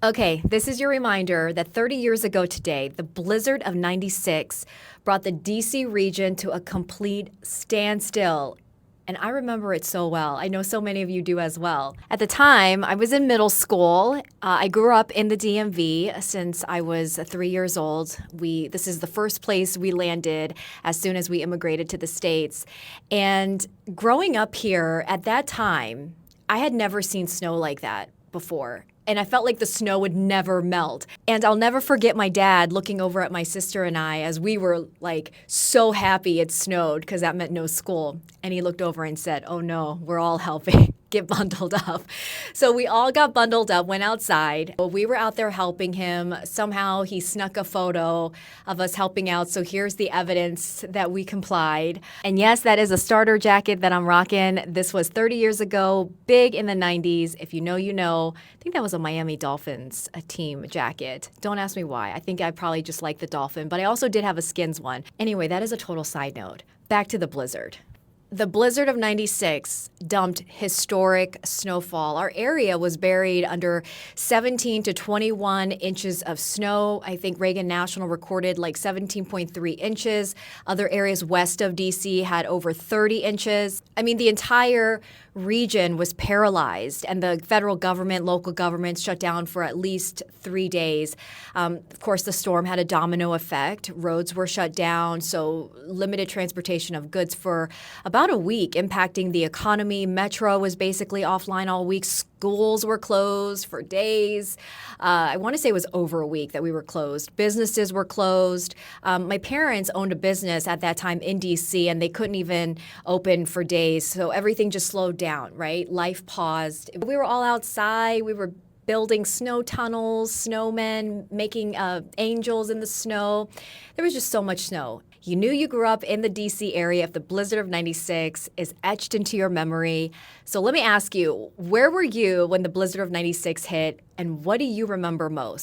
Okay, this is your reminder that 30 years ago today, the blizzard of 96 brought the DC region to a complete standstill. And I remember it so well. I know so many of you do as well. At the time, I was in middle school. I grew up in the DMV since I was 3 years old. This is the first place we landed as soon as we immigrated to the States. And growing up here at that time, I had never seen snow like that before. And I felt like the snow would never melt. And I'll never forget my dad looking over at my sister and I as we were like so happy it snowed because that meant no school. And he looked over and said, "Oh no, we're all helping. Get bundled up." So we all got bundled up, went outside. We were out there helping him. Somehow he snuck a photo of us helping out. So here's the evidence that we complied. And yes, that is a starter jacket that I'm rocking. This was 30 years ago, big in the 90s. If you know, you know. I think that was a Miami Dolphins team jacket. Don't ask me why. I think I probably just liked the Dolphin, but I also did have a Skins one. Anyway, that is a total side note. Back to the blizzard. The blizzard of 96 dumped historic snowfall. Our area was buried under 17 to 21 inches of snow. I think Reagan National recorded like 17.3 inches. Other areas west of DC had over 30 inches. I mean, the entire region was paralyzed, and the federal government, local governments shut down for at least 3 days. Of course, the storm had a domino effect. Roads were shut down, so limited transportation of goods for about a week, impacting the economy. Metro was basically offline all week. Schools were closed for days. I want to say it was over a week that we were closed. Businesses were closed. My parents owned a business at that time in DC, and they couldn't even open for days. So everything just slowed down, right? Life paused. We were all outside. We were building snow tunnels, snowmen, making angels in the snow. There was just so much snow. You knew you grew up in the DC area if the blizzard of 96 is etched into your memory. So let me ask you, where were you when the blizzard of 96 hit, and what do you remember most?